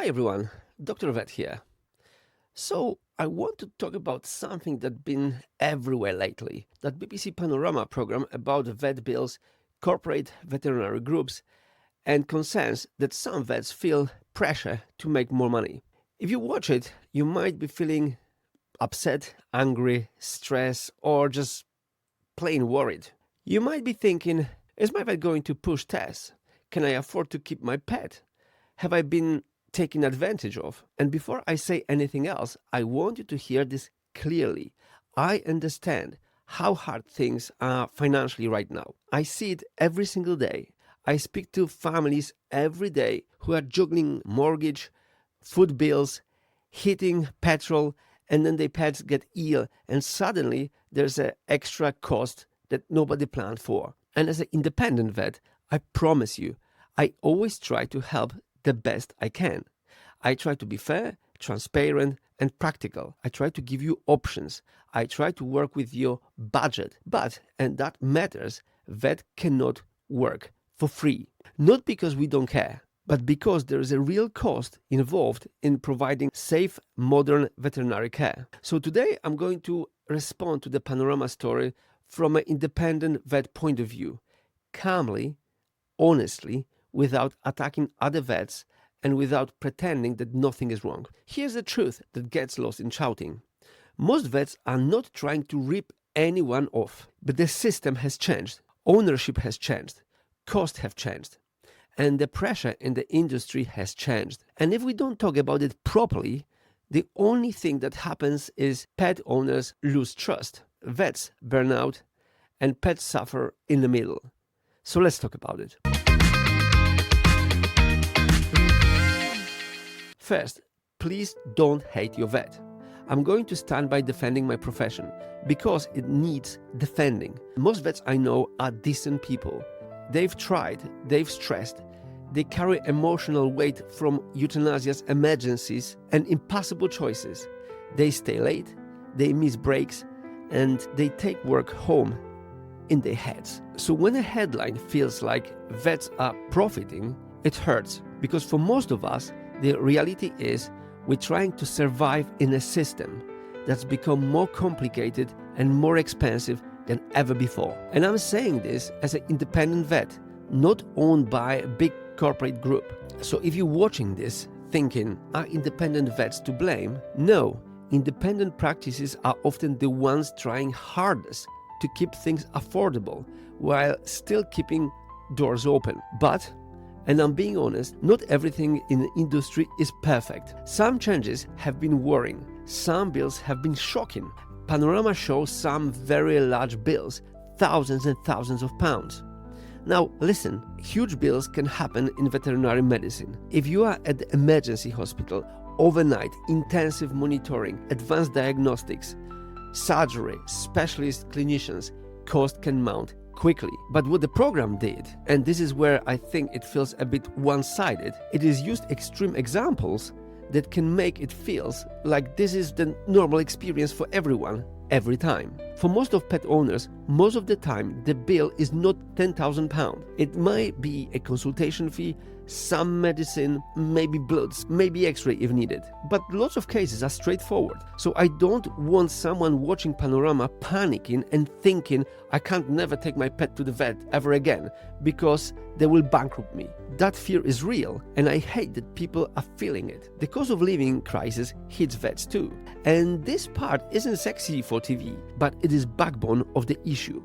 Hi everyone, DrVet here. So I want to talk about something that's been everywhere lately, that BBC Panorama program about vet bills, corporate veterinary groups, and concerns that some vets feel pressure to make more money. If you watch it, you might be feeling upset, angry, stressed, or just plain worried. You might be thinking, is my vet going to push tests? Can I afford to keep my pet? Have I been taken advantage of? And before I say anything else, I want you to hear this clearly. I understand how hard things are financially right now. I see it every single day. I speak to families every day who are juggling mortgage, food bills, heating, petrol, and then their pets get ill, and suddenly there's an extra cost that nobody planned for. And as an independent vet, I promise you, I always try to help the best I can. I try to be fair, transparent, and practical. I try to give you options. I try to work with your budget. But, and that matters, vet cannot work for free. Not because we don't care, but because there is a real cost involved in providing safe, modern veterinary care. So today I'm going to respond to the Panorama story from an independent vet point of view, calmly, honestly, without attacking other vets and without pretending that nothing is wrong. Here's the truth that gets lost in shouting. Most vets are not trying to rip anyone off, but the system has changed, ownership has changed, costs have changed, and the pressure in the industry has changed. And if we don't talk about it properly, the only thing that happens is pet owners lose trust, vets burn out, and pets suffer in the middle. So let's talk about it. First, please don't hate your vet. I'm going to stand by defending my profession because it needs defending. Most vets I know are decent people. They've tried, they've stressed, they carry emotional weight from euthanasia's emergencies and impossible choices. They stay late, they miss breaks, and they take work home in their heads. So when a headline feels like vets are profiting, it hurts, because for most of us, the reality is we're trying to survive in a system that's become more complicated and more expensive than ever before. And I'm saying this as an independent vet, not owned by a big corporate group. So if you're watching this thinking, are independent vets to blame? No, independent practices are often the ones trying hardest to keep things affordable while still keeping doors open. But, and I'm being honest, not everything in the industry is perfect. Some changes have been worrying. Some bills have been shocking. Panorama shows some very large bills, thousands and thousands of pounds. Now, listen, huge bills can happen in veterinary medicine. If you are at the emergency hospital, overnight, intensive monitoring, advanced diagnostics, surgery, specialist clinicians, cost can mount quickly. But what the program did, and this is where I think it feels a bit one-sided, it is used extreme examples that can make it feels like this is the normal experience for everyone, every time. For most of pet owners, most of the time the bill is not £10,000. It might be a consultation fee, some medicine, maybe bloods, maybe x-ray if needed. But lots of cases are straightforward. So I don't want someone watching Panorama panicking and thinking, I can't never take my pet to the vet ever again because they will bankrupt me. That fear is real, and I hate that people are feeling it. The cost of living crisis hits vets too. And this part isn't sexy for TV, but it is backbone of the issue.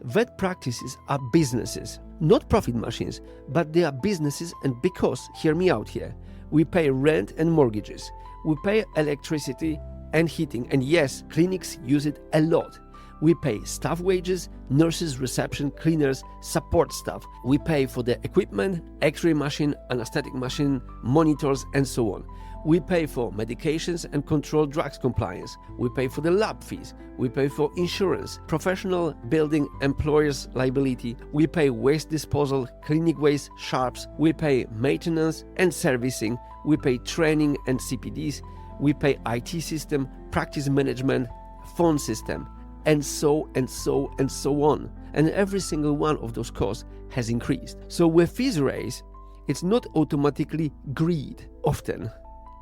Vet practices are businesses, not profit machines, but they are businesses, and because, hear me out here, we pay rent and mortgages, we pay electricity and heating, and yes, clinics use it a lot. We pay staff wages, nurses, reception, cleaners, support staff. We pay for the equipment, x-ray machine, anesthetic machine, monitors, and so on. We pay for medications and controlled drugs compliance. We pay for the lab fees. We pay for insurance, professional building employers' liability. We pay waste disposal, clinic waste, sharps. We pay maintenance and servicing. We pay training and CPDs. We pay IT system, practice management, phone system, and so on. And every single one of those costs has increased. So where fees rise, It's not automatically greed. Often,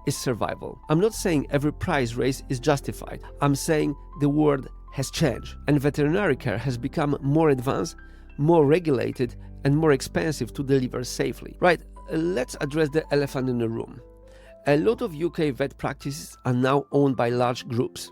it's survival. I'm not saying every price raise is justified. I'm saying the world has changed and veterinary care has become more advanced, more regulated, and more expensive to deliver safely. Right, let's address the elephant in the room. A lot of UK vet practices are now owned by large groups.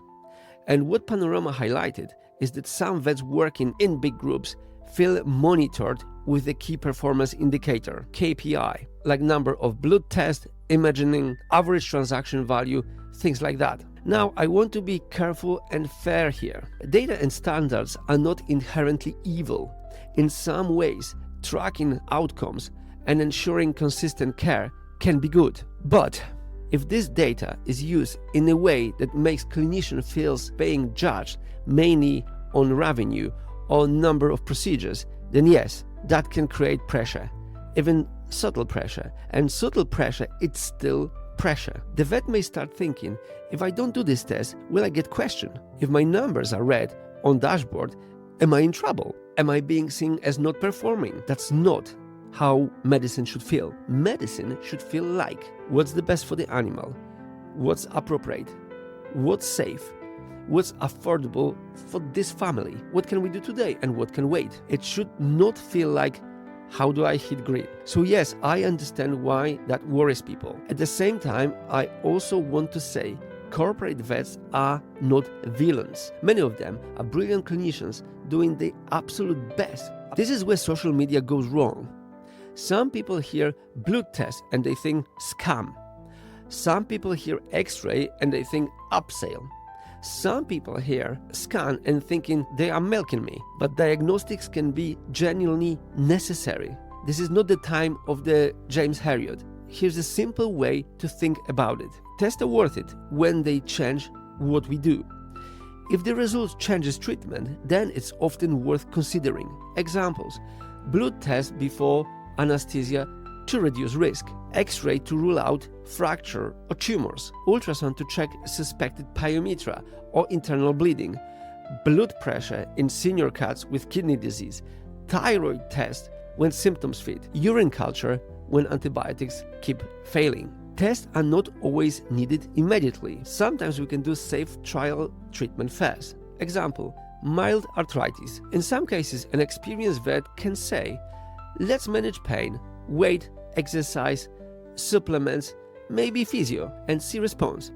And what Panorama highlighted is that some vets working in big groups feel monitored with a key performance indicator, KPI, like number of blood tests, imaging, average transaction value, things like that. Now, I want to be careful and fair here. Data and standards are not inherently evil. In some ways, tracking outcomes and ensuring consistent care can be good. But if this data is used in a way that makes clinicians feel being judged mainly on revenue or number of procedures, then yes, that can create pressure, even subtle pressure. And subtle pressure, it's still pressure. The vet may start thinking, if I don't do this test, will I get questioned? If my numbers are red on dashboard, am I in trouble? Am I being seen as not performing? That's not how medicine should feel. Medicine should feel like what's the best for the animal, what's appropriate, what's safe, what's affordable for this family, what can we do today and what can wait. It should not feel like, how do I hit greed? So yes, I understand why that worries people. At the same time, I also want to say corporate vets are not villains. Many of them are brilliant clinicians doing the absolute best. This is where social media goes wrong. Some people hear blood test and they think scam. Some people hear x-ray and they think upsell. Some people hear scan and thinking they are milking me. But diagnostics can be genuinely necessary. This is not the time of the James Herriot. Here's a simple way to think about it. Tests are worth it when they change what we do. If the result changes treatment, then it's often worth considering. Examples: blood test before anesthesia to reduce risk, X-ray to rule out fracture or tumors, ultrasound to check suspected pyometra or internal bleeding, blood pressure in senior cats with kidney disease, thyroid test when symptoms fade, urine culture when antibiotics keep failing. Tests are not always needed immediately. Sometimes we can do safe trial treatment first. Example, mild arthritis. In some cases, an experienced vet can say, let's manage pain, weight, exercise, supplements, maybe physio, and see response.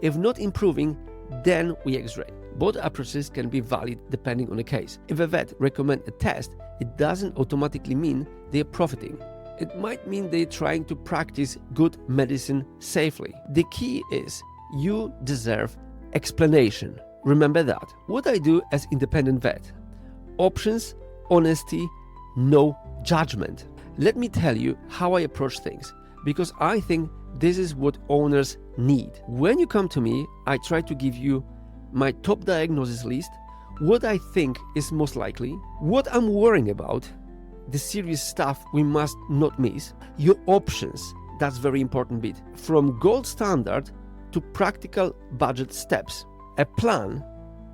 If not improving, then we X-ray. Both approaches can be valid depending on the case. If a vet recommends a test, it doesn't automatically mean they're profiting. It might mean they're trying to practice good medicine safely. The key is you deserve explanation. Remember that. What I do as independent vet: options, honesty, no judgment. Let me tell you how I approach things, because I think this is what owners need. When you come to me, I try to give you my top diagnosis list, what I think is most likely, what I'm worrying about, the serious stuff we must not miss, your options, that's very important bit, from gold standard to practical budget steps, a plan,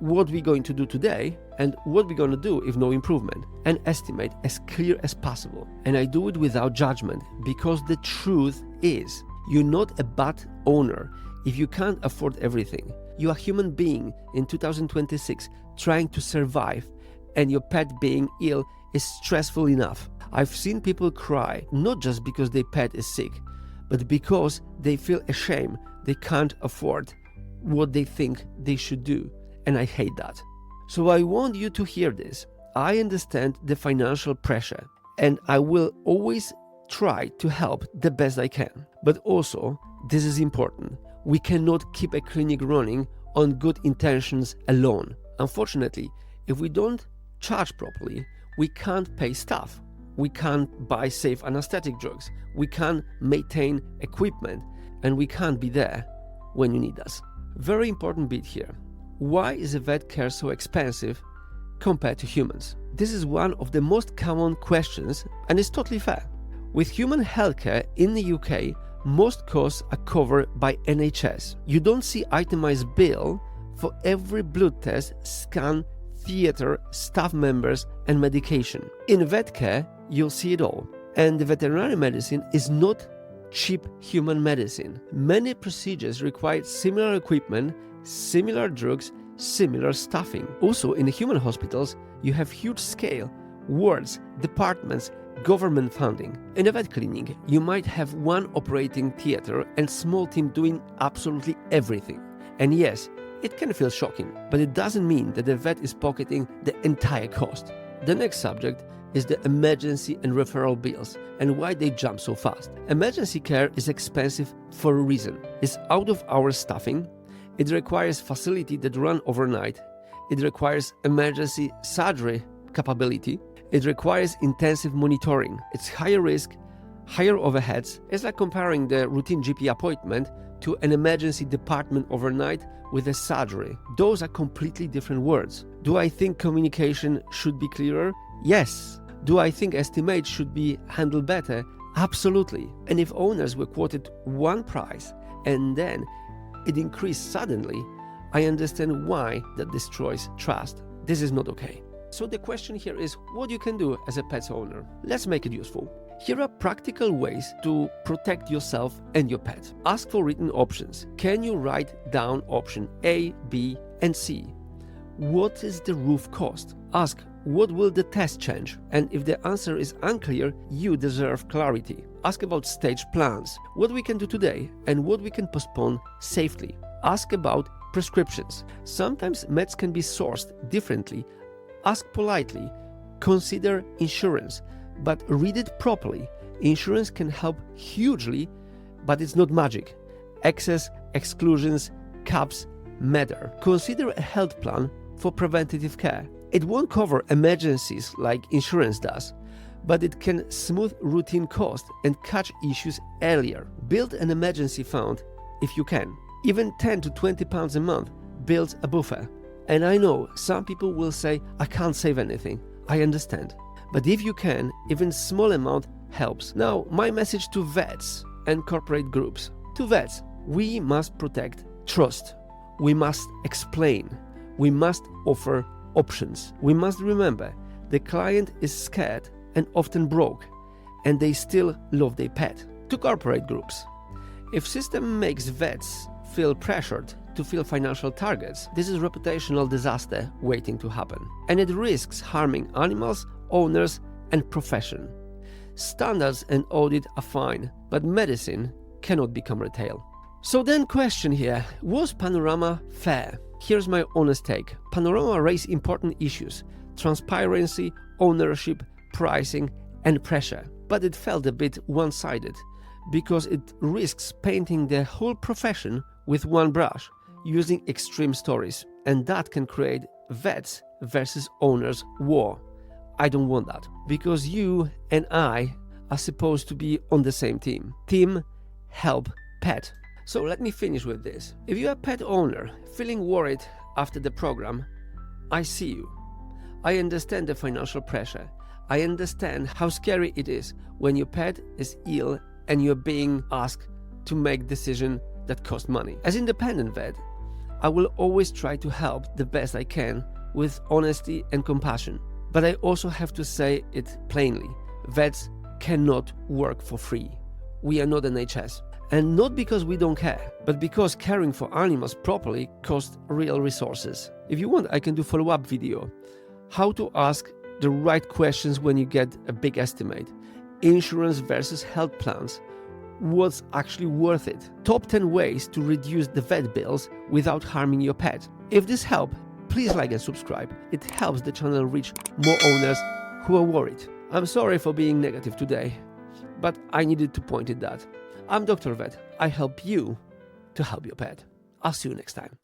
what we're going to do today and what we're going to do if no improvement, and estimate as clear as possible. And I do it without judgment, because the truth is, you're not a bad owner if you can't afford everything. You're a human being in 2026 trying to survive, and your pet being ill is stressful enough. I've seen people cry, not just because their pet is sick, but because they feel ashamed they can't afford what they think they should do. And I hate that. So I want you to hear this. I understand the financial pressure, and I will always try to help the best I can. But also, this is important. We cannot keep a clinic running on good intentions alone. Unfortunately, if we don't charge properly, we can't pay staff. We can't buy safe anesthetic drugs. We can't maintain equipment, and we can't be there when you need us. Very important bit here. Why is a vet care so expensive compared to humans? This is one of the most common questions, and it's totally fair. With human healthcare in the UK, most costs are covered by NHS. You don't see itemized bill for every blood test, scan, theatre, staff members, and medication. In vet care, you'll see it all. And the veterinary medicine is not cheap human medicine. Many procedures require similar equipment, similar drugs, similar staffing. Also, in human hospitals, you have huge scale, wards, departments, government funding. In a vet clinic, you might have one operating theater and small team doing absolutely everything. And yes, it can feel shocking, but it doesn't mean that the vet is pocketing the entire cost. The next subject is the emergency and referral bills and why they jump so fast. Emergency care is expensive for a reason. It's out of our staffing, it requires facility that run overnight, it requires emergency surgery capability, it requires intensive monitoring, it's higher risk, higher overheads. It's like comparing the routine GP appointment to an emergency department overnight with a surgery. Those are completely different words. Do I think communication should be clearer? Yes. Do I think estimates should be handled better? Absolutely. And if owners were quoted one price and then it increased suddenly, I understand why that destroys trust. This is not okay. So the question here is what you can do as a pet owner. Let's make it useful. Here are practical ways to protect yourself and your pet. Ask for written options. Can you write down option A, B, and C? What is the roof cost? Ask, what will the test change? And if the answer is unclear, you deserve clarity. Ask about stage plans, what we can do today and what we can postpone safely. Ask about prescriptions. Sometimes meds can be sourced differently. Ask politely. Consider insurance, but read it properly. Insurance can help hugely, but it's not magic. Excess, exclusions, caps matter. Consider a health plan for preventative care. It won't cover emergencies like insurance does, but it can smooth routine costs and catch issues earlier. Build an emergency fund if you can. Even 10 to 20 pounds a month builds a buffer. And I know some people will say, I can't save anything. I understand. But if you can, even small amount helps. Now, my message to vets and corporate groups. To vets, we must protect trust. We must explain. We must offer options. We must remember the client is scared and often broke, and they still love their pet. To corporate groups, if system makes vets feel pressured to fill financial targets, this is reputational disaster waiting to happen, and it risks harming animals, owners, and profession. Standards and audit are fine, but medicine cannot become retail. So then question here, was Panorama fair? Here's my honest take. Panorama raised important issues: transparency, ownership, pricing, and pressure. But it felt a bit one-sided because it risks painting the whole profession with one brush, using extreme stories, and that can create vets versus owners war. I don't want that, because you and I are supposed to be on the same team. Team help pet. So let me finish with this. If you're a pet owner feeling worried after the program, I see you. I understand the financial pressure. I understand how scary it is when your pet is ill and you're being asked to make decisions that cost money. As independent vet, I will always try to help the best I can with honesty and compassion. But I also have to say it plainly. Vets cannot work for free. We are not NHS. And not because we don't care, but because caring for animals properly costs real resources. If you want, I can do follow-up video. How to ask the right questions when you get a big estimate. Insurance versus health plans. What's actually worth it? Top 10 ways to reduce the vet bills without harming your pet. If this helped, please like and subscribe. It helps the channel reach more owners who are worried. I'm sorry for being negative today, but I needed to point it that. I'm Dr. Vet. I help you to help your pet. I'll see you next time.